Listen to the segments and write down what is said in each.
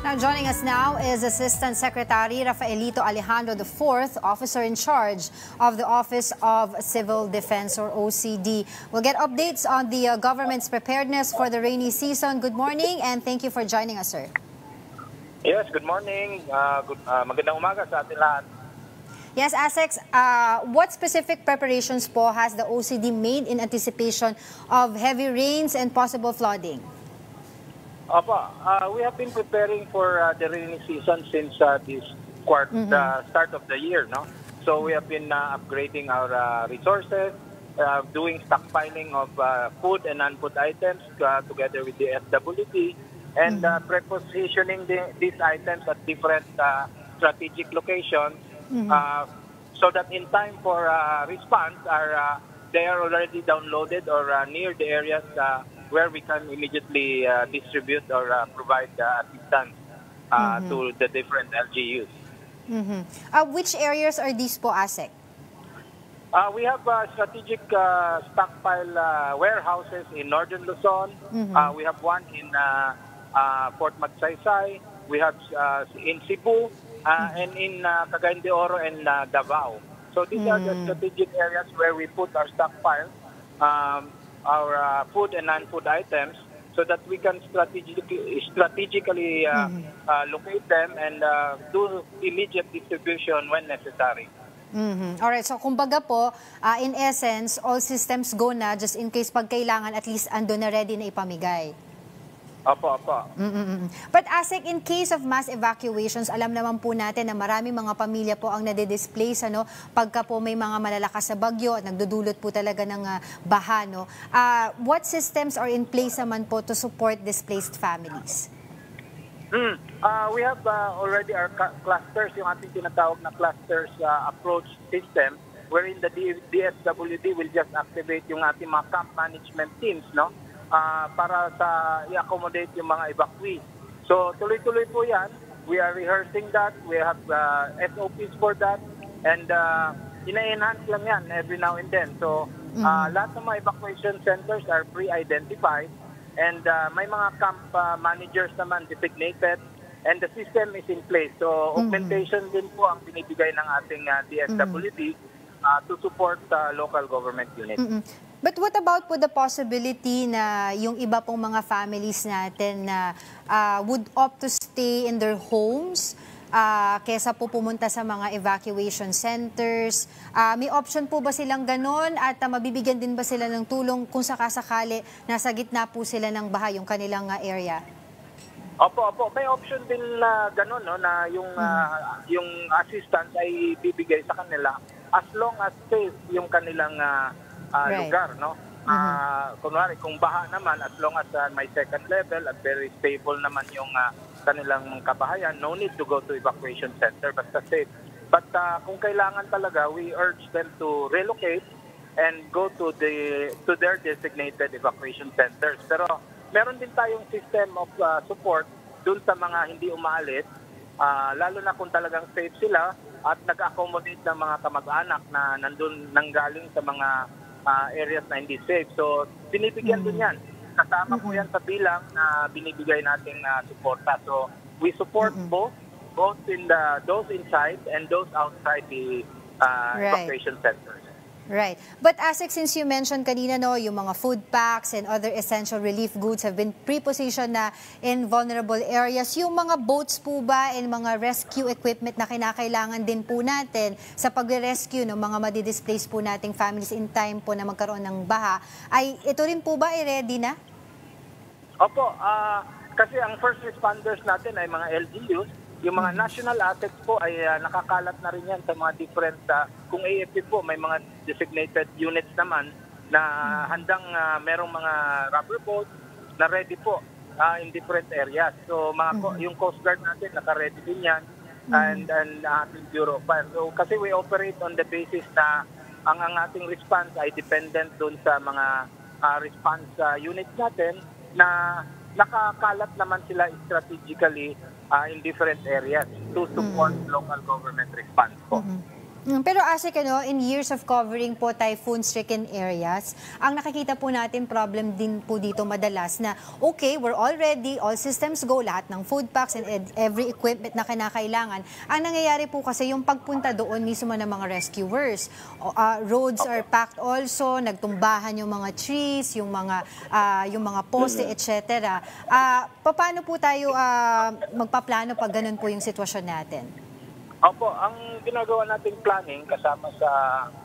Now joining us now is Assistant Secretary Rafaelito Alejandro IV, Officer in Charge of the Office of Civil Defense or OCD. We'll get updates on the government's preparedness for the rainy season. Good morning and thank you for joining us, sir. Yes, good morning. Magandang umaga sa atin lahat. Yes, ASEC, what specific preparations po has the OCD made in anticipation of heavy rains and possible flooding? We have been preparing for the rainy season since this start of the year, no? So we have been upgrading our resources, doing stockpiling of food and non-food items together with the SWD, and prepositioning these items at different strategic locations so that in time for response, they are already downloaded or near the areas where we can immediately distribute or provide assistance to the different LGUs. Which areas are these po, ASEC? We have strategic stockpile warehouses in Northern Luzon. We have one in Port Magsaysay. We have in Cebu and in Cagayan de Oro and Davao. So these are the strategic areas where we put our stockpiles. Our food and non-food items so that we can strategically locate them and do immediate distribution when necessary. Alright, so kumbaga po, in essence, all systems go na just in case pag kailangan at least ando na ready na ipamigay. Opo. But ASEC, in case of mass evacuations, alam naman po natin na maraming mga pamilya po ang nade-displace, ano, pagka po may mga malalakas na bagyo at nagdudulot po talaga ng baha, no? What systems are in place naman po to support displaced families? We have already our clusters, yung ating tinatawag na clusters approach system, wherein the DSWD will just activate yung ating mga camp management teams, no? Para sa i-accommodate yung mga evacuees. So tuloy-tuloy po yan. We are rehearsing that. We have SOPs for that. And ina-enhance lang yan every now and then. So lahat ng mga evacuation centers are pre-identified. And may mga camp managers naman designated. And the system is in place. So augmentation din po ang binibigay ng ating DSWD to support local government units. But what about po the possibility na yung iba pong mga families natin na would opt to stay in their homes kesa po pumunta sa mga evacuation centers? May option po ba silang ganon at mabibigyan din ba sila ng tulong kung sakasakali nasa gitna po sila ng baha yung kanilang area? Opo. May option din na ganon, no, na yung assistance ay bibigay sa kanila as long as safe yung kanilang lugar, no? Kunwari, kung baha naman, as long as may second level at very stable naman yung kanilang kabahayan, no need to go to evacuation center, basta safe. But kung kailangan talaga, we urge them to relocate and go to their designated evacuation centers. Pero meron din tayong system of support dun sa mga hindi umaalis, lalo na kung talagang safe sila at nag-accommodate ng mga kamag-anak na nandun nanggaling sa mga areas na hindi safe. So, binibigyan din yan. Kasama po yan sa bilang na binibigay nating suporta. So, we support both in those inside and those outside the evacuation centers. Right. But ASEC, since you mentioned kanina, no, yung mga food packs and other essential relief goods have been pre-positioned na in vulnerable areas. Yung mga boats po ba and mga rescue equipment na kinakailangan din po natin sa pag-rescue ng mga madi-displace po nating families in time po na magkaroon ng baha, ay ito rin po ba ay ready na? Opo. Kasi ang first responders natin ay mga LGUs. Yung mga national assets po ay nakakalat na rin yan sa mga different, kung AFP po, may mga designated units naman na handang merong mga rubber boats na ready po in different areas. So yung Coast Guard natin naka-ready din yan and ating Bureau of Fire. So kasi we operate on the basis na ang ating response ay dependent dun sa mga response units natin na nakakalat naman sila strategically in different areas to support local government response po. Pero Asik, in years of covering po typhoon-stricken areas, ang nakikita po natin problem din po dito madalas na okay, we're all ready, all systems go, lahat ng food packs and every equipment na kinakailangan. Ang nangyayari po kasi yung pagpunta doon mismo ng mga rescuers. Roads are packed also, nagtumbahan yung mga trees, yung mga poste, etc. Paano po tayo magpaplano pag ganun po yung sitwasyon natin? Opo, ang ginagawa nating planning, kasama sa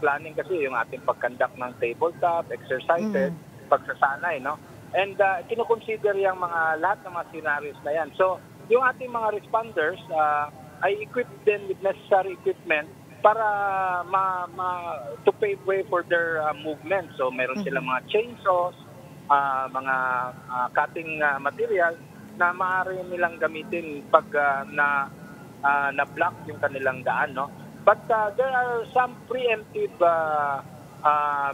planning kasi yung ating pagkandak ng tabletop, exercises, pagsasanay, no? And kinukonsider yung lahat ng mga scenarios na yan. So, yung ating mga responders ay equipped din with necessary equipment para to pave way for their movement. So, meron silang mga chainsaws, mga cutting material na maaari nilang gamitin pag na-block yung kanilang daan, no? But there are some preemptive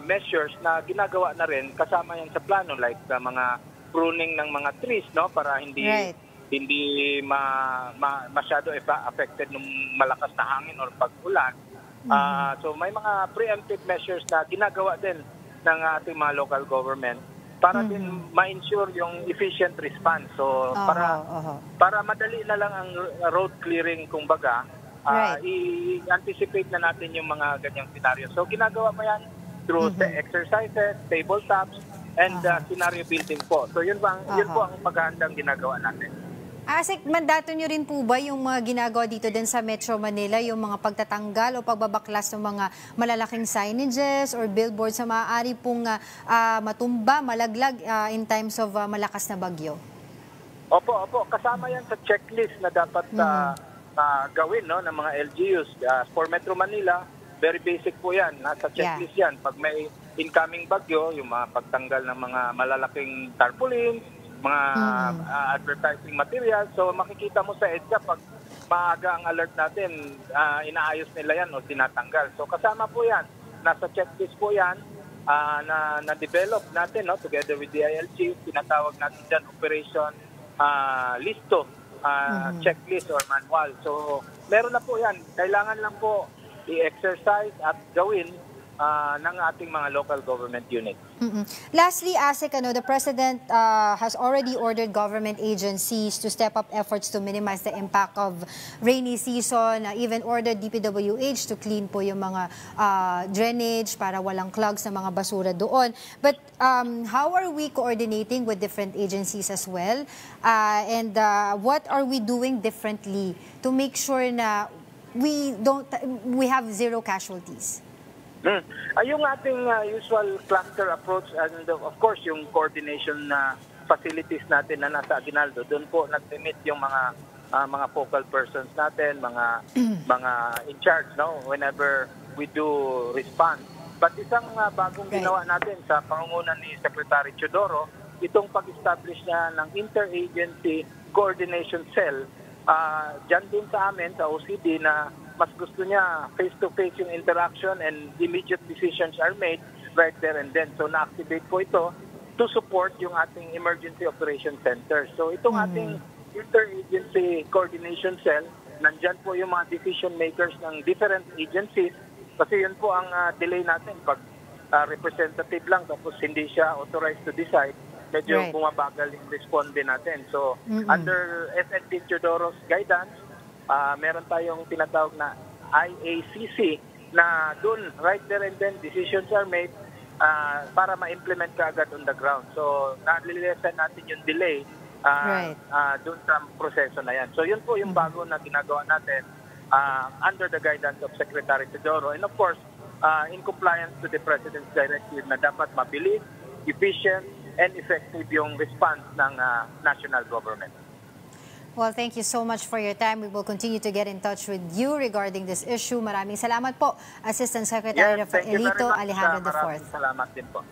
measures na ginagawa na rin kasama yan sa plano, like mga pruning ng mga trees, no, para hindi masyado affected ng malakas na hangin or pag-ulan. So may mga preemptive measures na ginagawa din ng ating mga local government para din ma-ensure yung efficient response. So para madali na lang ang road clearing, kumbaga, i-anticipate na natin yung mga ganyang scenario. So ginagawa mo yan through exercises, tabletops, and scenario building po. So yun po ang paghahandang ginagawa natin. Asik, mandato nyo rin po ba yung mga ginagawa dito din sa Metro Manila, yung mga pagtatanggal o pagbabaklas ng mga malalaking signages or billboards sa maaari pong matumba, malaglag in times of malakas na bagyo? Opo. Kasama yan sa checklist na dapat gawin, no, ng mga LGUs. For Metro Manila, very basic po yan. Nasa checklist yan. Pag may incoming bagyo, yung mga pagtanggal ng mga malalaking tarpaulins, mga advertising material. So makikita mo sa EDSA pag maaga ang alert natin, inaayos nila yan o tinatanggal. So kasama po yan. Nasa checklist po yan na-develop natin, no, together with the ILG. Tinatawag natin dyan Operation Listo, checklist or manual. So meron na po yan. Kailangan lang po i-exercise at gawin ng ating mga local government units. Lastly, Asik, the President has already ordered government agencies to step up efforts to minimize the impact of rainy season, even ordered DPWH to clean po yung mga drainage para walang clogs na mga basura doon. But how are we coordinating with different agencies as well? And what are we doing differently to make sure na we have zero casualties? Yung ating usual cluster approach and of course yung coordination na facilities natin na nasa Aguinaldo, doon po nag-meet yung mga focal persons natin, mga in charge, no, whenever we do respond. But isang bagong ginawa natin sa pangunguna ni Secretary Teodoro, itong pag-establish na ng interagency coordination cell dyan din sa amin sa OCD na mas gusto niya face-to-face yung interaction and immediate decisions are made right there and then. So na-activate po ito to support yung ating Emergency Operation Center. So itong ating interagency coordination cell, nandyan po yung mga decision makers ng different agencies kasi yun po ang delay natin pag representative lang tapos hindi siya authorized to decide. Medyo bumabagal yung responde natin. So under SNP Teodoro's guidance, meron tayong tinatawag na IACC na dun, right there and then, decisions are made para ma-implement ka agad on the ground. So, nalilesen natin yung delay dun sa proseso na yan. So, yun po yung bago na ginagawa natin under the guidance of Secretary Teodoro. And of course, in compliance to the President's directive na dapat mabilis, efficient, and effective yung response ng national government. Well, thank you so much for your time. We will continue to get in touch with you regarding this issue. Maraming salamat po, Assistant Secretary Rafaelito Alejandro IV. Maraming salamat din po.